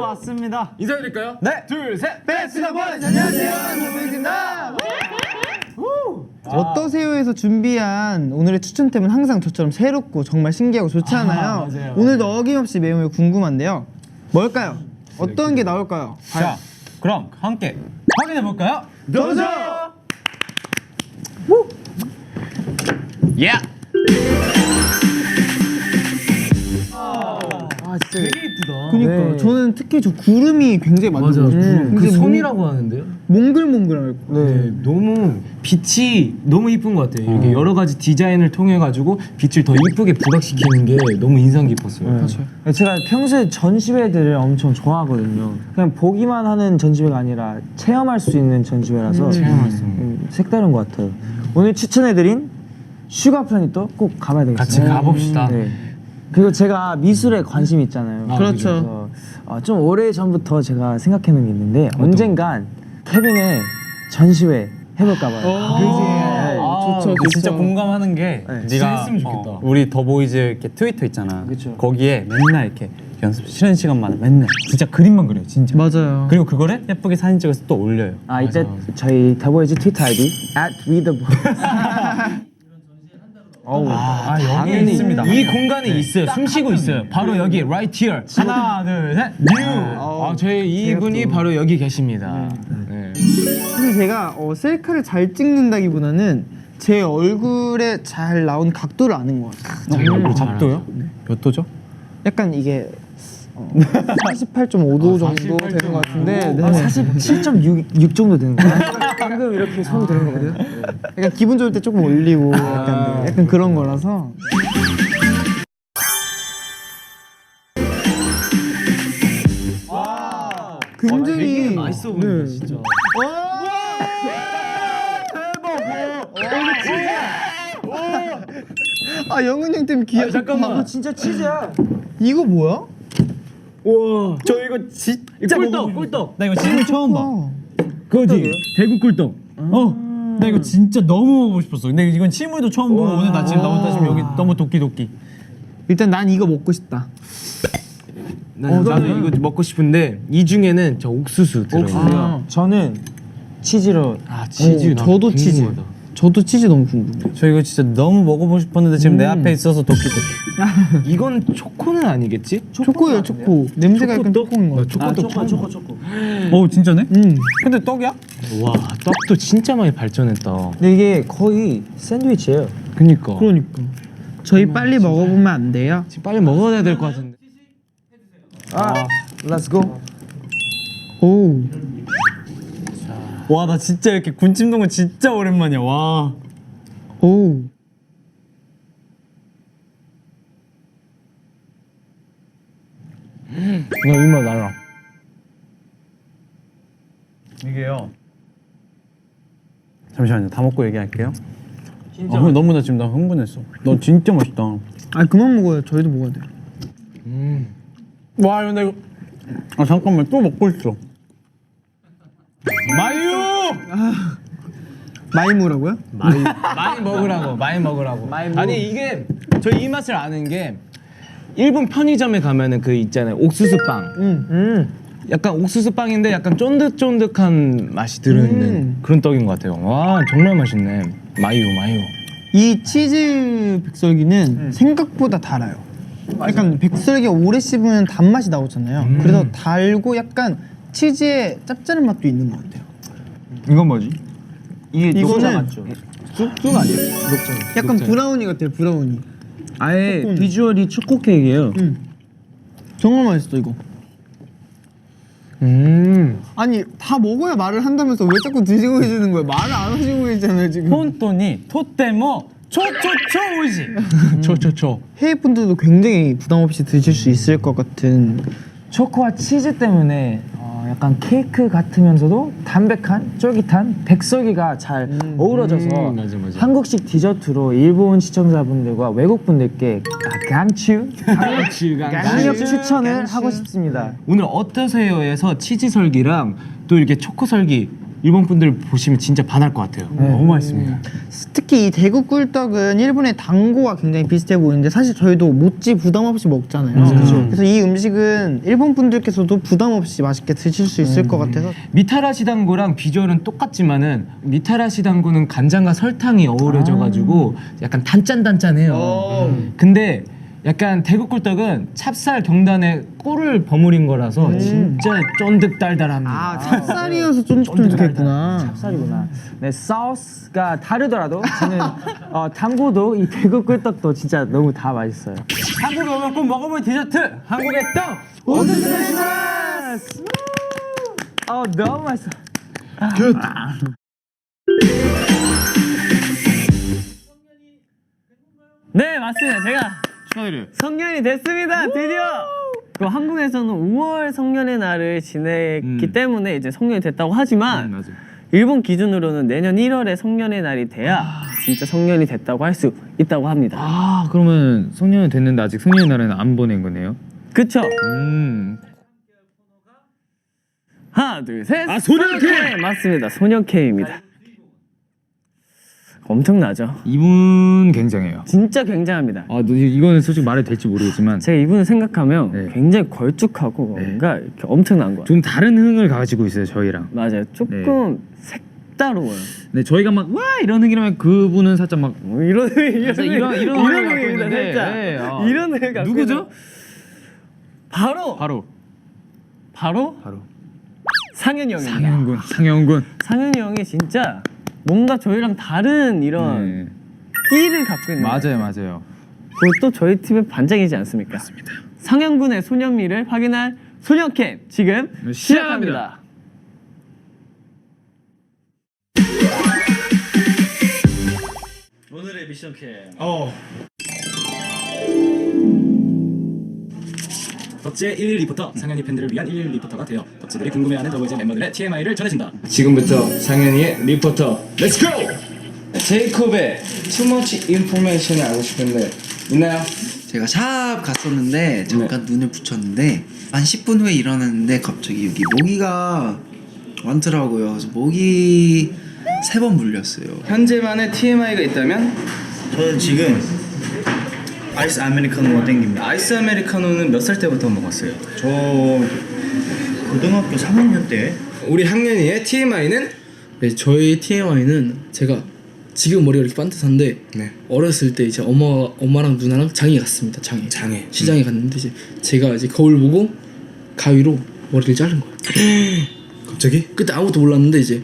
왔습니다. 인사드릴까요? 네. 둘, 셋. 베스트 보이즈 안녕하세요. 조보이즈입니다. 어떠세요에서 준비한 오늘의 추천템은 항상 저처럼 새롭고 정말 신기하고 좋잖아요. 맞아요. 오늘도 어김없이 매우 궁금한데요. 뭘까요? 어떤 게 나올까요? 자, 그럼 함께 확인해 볼까요? 도전! 예. 아 진짜 되게 이쁘다. 그니까 네. 저는 특히 저 구름이 굉장히 맞아. 많아요. 그 섬이라고 하는데요? 몽글몽글하고. 네, 너무 빛이 너무 이쁜 것 같아요. 이게 여러 가지 디자인을 통해 가지고 빛을 더 이쁘게 부각시키는 게 너무 인상 깊었어요. 제가 평소에 전시회들을 엄청 좋아하거든요. 그냥 보기만 하는 전시회가 아니라 체험할 수 있는 전시회라서 체험할 수 있는. 색다른 것 같아요. 오늘 추천해드린 슈가 플래닛도 꼭 가봐야 되겠어요. 같이 가봅시다. 네. 그리고 제가 미술에 관심이 있잖아요. 그렇죠. 그래서 좀 오래 전부터 제가 생각해놓은 게 있는데 언젠간 케빈의 전시회 해볼까봐요. 네, 좋죠. 진짜 공감하는 게 네. 네가 했으면 좋겠다. 우리 더보이즈 이렇게 트위터 있잖아. 그쵸. 거기에 맨날 이렇게 연습 쉬는 시간마다 맨날 진짜 그림만 그려요, 진짜. 맞아요. 그리고 그거를 예쁘게 사진 찍어서 또 올려요. 아 이때 저희 더보이즈 트위터 아이디 @readable 여기 당연히 있습니다. 이 공간에 있어요. 숨 쉬고 있어요. 바로 여기 right here. 하나, 둘, 셋. 뉴. 저희 이분이 바로 여기 계십니다. 네. 사실 제가 셀카를 잘 찍는다기보다는 제 얼굴에 잘 나온 각도를 아는 것 같아요. 각도요? 몇 도죠? 약간 이게 48.5도 정도 되는 것 같은데 네. 47.6 정도 되는 거예요. 방금 이렇게 손 드는 거거든요. 약간 기분 좋을 때 조금 올리고 약간 그런 거라서 굉장히 맛있어 보인다, 진짜. 아 영은 형 때문에 귀엽다. 잠깐만. 진짜 치즈야. 이거 뭐야? 저 이거 진짜 꿀떡, 꿀떡. 나 이거 실물 처음 봐. 그거지. 대구 꿀떡. 나 이거 진짜 너무 먹어보고 싶었어. 근데 이건 실물도 처음 보고 오늘 나 지금 너무 따지면 여기 너무 도끼. 일단 난 이거 먹고 싶다. 나도 이거 먹고 싶은데 이 중에는 저 옥수수 들어있어요. 저는 치즈로 치즈. 나도 저도 치즈. 궁금하다. 저도 치즈 너무 궁금해. 저 이거 진짜 너무 먹어보고 싶었는데 지금 내 앞에 있어서 도끼. 이건 초코는 아니겠지? 초코예요, 초코. 냄새가 약간 초코인 것 같아. 초코. 오 진짜네? 근데 떡이야? 와, 떡도 진짜 많이 발전했다. 근데 이게 거의 샌드위치예요. 그니까. 그러니까. 저희 빨리 먹어보면 안 돼요? 지금 빨리 먹어야 될 것 같은데. Let's go. 오. 와 나 진짜 이렇게 군침 도는 거 진짜 오랜만이야. 와. 오. 이거 입맛 날라. 이게요. 잠시만요. 다 먹고 얘기할게요. 진짜. 너무 나 지금 나 흥분했어. 너 진짜 맛있다. 아 그만 먹어요. 저희도 먹어야 돼요. 와 근데 이거. 아 잠깐만 또 먹고 있어. 마유. 마이무라고요? 많이 먹으라고, 많이 먹으라고. 아니 이게 저희 이 맛을 아는 게 일본 편의점에 가면은 그 있잖아요, 옥수수빵. 약간 옥수수빵인데 약간 쫀득쫀득한 맛이 들어있는 그런 떡인 것 같아요. 와 정말 맛있네. 마유. 이 치즈 백설기는 생각보다 달아요. 약간 백설기가 오래 씹으면 단맛이 나오잖아요. 그래서 달고 약간 치즈의 짭짤한 맛도 있는 것 같아요. 이건 뭐지? 이게 녹차 녹차 맞죠? 맞죠? 쑥 아니에요? 약간 브라우니 같아요, 브라우니. 아예 초코는. 비주얼이 초코 케이크예요. 정말 맛있어 이거. 아니 다 먹어야 말을 한다면서 왜 자꾸 드시고 계시는 거예요? 말을 안 하시고 계시잖아요 지금. 폰토니 토테모 초초초 오이시. 초초초. 해외 분들도 굉장히 부담 없이 드실 수 있을 것 같은. 초코와 치즈 때문에 약간 케이크 같으면서도 담백한 쫄깃한 백설기가 잘 어우러져서 맞아. 한국식 디저트로 일본 시청자분들과 외국 분들께 강력 추천을 하고 싶습니다. 오늘 어떠세요에서 치즈 설기랑 또 이렇게 초코 설기 일본 분들 보시면 진짜 반할 것 같아요. 너무 맛있습니다. 특히 이 대구 꿀떡은 일본의 당고와 굉장히 비슷해 보이는데 사실 저희도 모찌 부담 없이 먹잖아요. 그래서 이 음식은 일본 분들께서도 부담 없이 맛있게 드실 수 있을 것 같아서 미타라시 당고랑 비주얼은 똑같지만은 미타라시 당고는 간장과 설탕이 어우러져가지고 약간 단짠단짠해요. 근데 약간 대구 꿀떡은 찹쌀 경단에 꿀을 버무린 거라서 진짜 쫀득달달합니다. 찹쌀이어서 쫀득쫀득했구나. 찹쌀이구나. 네, 소스가 다르더라도 저는 당고도 이 대구 꿀떡도 진짜 너무 다 맛있어요. 한국에 오면 꼭 먹어볼 디저트 한국의 떡. 오드스메시마스! 너무 맛있어. 네 맞습니다. 제가 축하드려요. 성년이 됐습니다. 드디어. 그 한국에서는 5월 성년의 날을 지냈기 때문에 이제 성년이 됐다고 하지만 맞아. 일본 기준으로는 내년 1월에 성년의 날이 돼야 진짜 성년이 됐다고 할 수 있다고 합니다. 아 그러면 성년이 됐는데 아직 성년의 날에는 안 보낸 거네요. 그쵸? 하나 둘 셋. 소년 K 맞습니다. 소년 K입니다. 엄청나죠? 이분 굉장해요. 진짜 굉장합니다. 이거는 솔직히 말해도 될지 모르겠지만 제가 이분을 생각하면 네. 굉장히 걸쭉하고 뭔가 이렇게 엄청난 거 같아요. 좀 다른 흥을 가지고 있어요 저희랑. 맞아요. 조금 색다르워요. 네 저희가 막 와 이런 흥이라면 그분은 살짝 막 뭐 이런 흥을 갖고 흥을 있는데 있는데, 살짝 네, 이런 흥을 갖고 누구죠? 있는- 바로 상현이 형입니다. 상현군. 상현이 형이 진짜 뭔가 저희랑 다른 이런 끼를 갖고 있는 맞아요. 그것도 저희 팀의 반장이지 않습니까? 맞습니다. 상현군의 소년미를 확인할 소년캠 지금 시작합니다. 오늘의 미션 캠. 덕질 112부터 상현이 팬들을 위한 112부터가 되어 덕질들이 궁금해하는 더보이즈 멤버들의 TMI를 전해준다. 지금부터 상현이의 리포터 Let's go! 제이콥의 Too Much Information을 알고 싶은데 있나요? 제가 샵 갔었는데 잠깐 눈을 붙였는데 한 10분 후에 일어났는데 갑자기 여기 모기가 많더라고요. 그래서 모기 3번 물렸어요. 현재만의 TMI가 있다면? 저는 지금 아이스 아메리카노가 땡깁니다. 아이스 아메리카노는 몇 살 때부터 먹었어요? 저 고등학교 3학년 때 우리 학년이의 TMI는? 네, 저희 TMI는 제가 지금 머리가 이렇게 반듯한데 어렸을 때 이제 엄마랑 누나랑 장에 갔습니다. 장에 시장에 갔는데 이제 제가 이제 거울 보고 가위로 머리를 자른 거예요. 갑자기? 그때 아무것도 몰랐는데 이제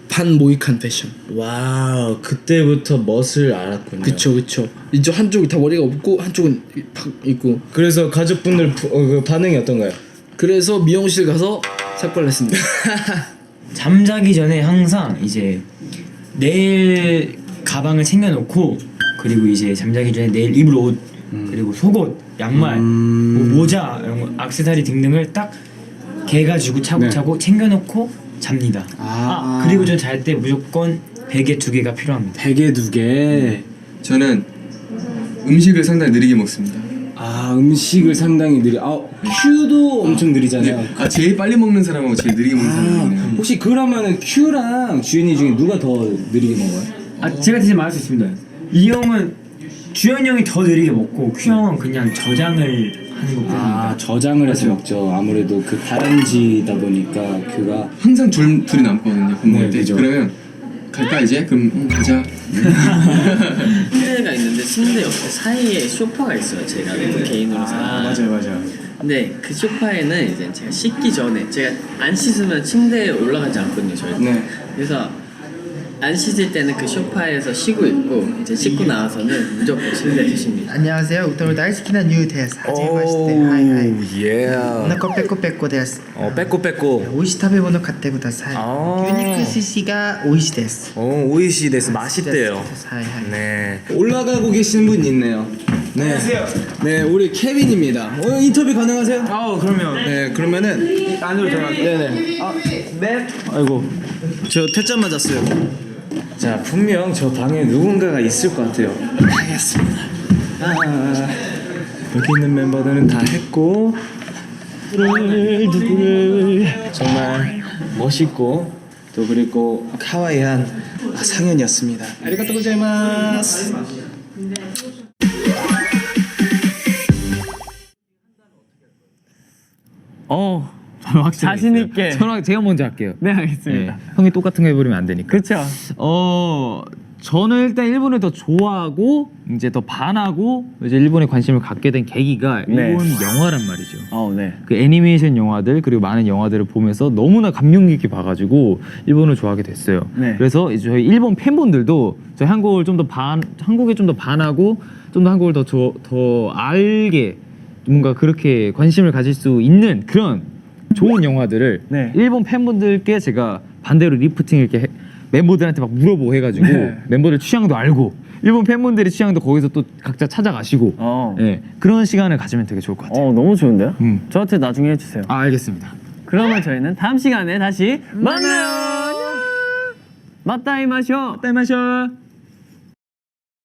반 모이칸 패션. 와우, 그때부터 멋을 알았군요. 그쵸. 이제 한쪽이 다 머리가 없고 한쪽은 팍 있고. 그래서 가족분들 그 반응이 어떤가요? 그래서 미용실 가서 삭발했습니다. 잠자기 전에 항상 이제 내일 가방을 챙겨놓고 그리고 이제 잠자기 전에 내일 입을 옷 그리고 속옷, 양말, 뭐 모자, 이런 거, 액세서리 등등을 딱 개가지고 차곡차곡 챙겨놓고 잡니다. 그리고 전 잘 때 무조건 베개 2개가 필요합니다. 베개 2개. 저는 음식을 상당히 느리게 먹습니다. 음식을 상당히 큐도 엄청 느리잖아요. 제일 빨리 먹는 사람하고 제일 느리게 먹는 사람이네요. 혹시 그러면은 큐랑 주현이 중에 누가 더 느리게 먹어요? 제가 대신 말할 수 있습니다. 이 형은 주현이 형이 더 느리게 먹고 큐 형은 그냥 저장을 하는 것뿐입니다. 저장을 해서 먹죠. 아무래도 그 다람쥐다 보니까 큐가 항상 둘이 남거든요. 밥 먹을 때. 그죠. 그러면 갈까 이제? 그럼 가자. 침대가 있는데 침대 옆에 사이에 소파가 있어요. 제가 개인으로 사는. 맞아요. 근데 그 소파에는 이제 제가 씻기 전에 제가 안 씻으면 침대에 올라가지 않거든요. 저희. 그래서 안 씻을 때는 그 소파에서 쉬고 있고 이제 씻고 나와서는 무조건 침대에 드십니다. 안녕하세요. 우토로 다이스키나 뉴 데스. 하지메마시테. 하이하이. 오나카 빼꼬 데스. 빼꼬. 오이시 타베모노 카테 구다사이. 유니크 스시가 오이시 데스. 오이시 데스 맛있대요. 하이하이. 네. 올라가고 계신 분 있네요. 네, 우리 케빈입니다. 오늘 인터뷰 가능하세요? 그러면 네, 그러면은 안으로 들어갈게요. 네네. 아이고, 저 퇴짜 맞았어요. 자, 분명 저 방에 누군가가 있을 것 같아요. 여기 있는 멤버들은 다 했고 누구를 정말 멋있고 또 그리고 카와이한 상현이었습니다. 아리가또 고자이마스. 자신 있게. 저는 제가 먼저 할게요. 네, 알겠습니다. 형이 똑같은 거 해버리면 안 되니까. 그렇죠. 저는 일단 일본을 더 좋아하고 이제 더 반하고 이제 일본에 관심을 갖게 된 계기가 네. 일본 영화란 말이죠. 네. 그 애니메이션 영화들 그리고 많은 영화들을 보면서 너무나 감명 깊게 봐가지고 일본을 좋아하게 됐어요. 네. 그래서 이제 저희 일본 팬분들도 저희 한국을 좀 더 한국에 좀 더 반하고 좀 더 한국을 더 알게 뭔가 그렇게 관심을 가질 수 있는 그런 좋은 영화들을 네. 일본 팬분들께 제가 반대로 리프팅 이렇게 멤버들한테 막 물어보고 해가지고 네. 멤버들 취향도 알고 일본 팬분들의 취향도 거기서 또 각자 찾아가시고 예, 그런 시간을 가지면 되게 좋을 것 같아요. 너무 좋은데요? 저한테 나중에 해주세요. 알겠습니다. 그러면 저희는 다음 시간에 다시 만나요. 맞다이 마쇼. 따이마쇼.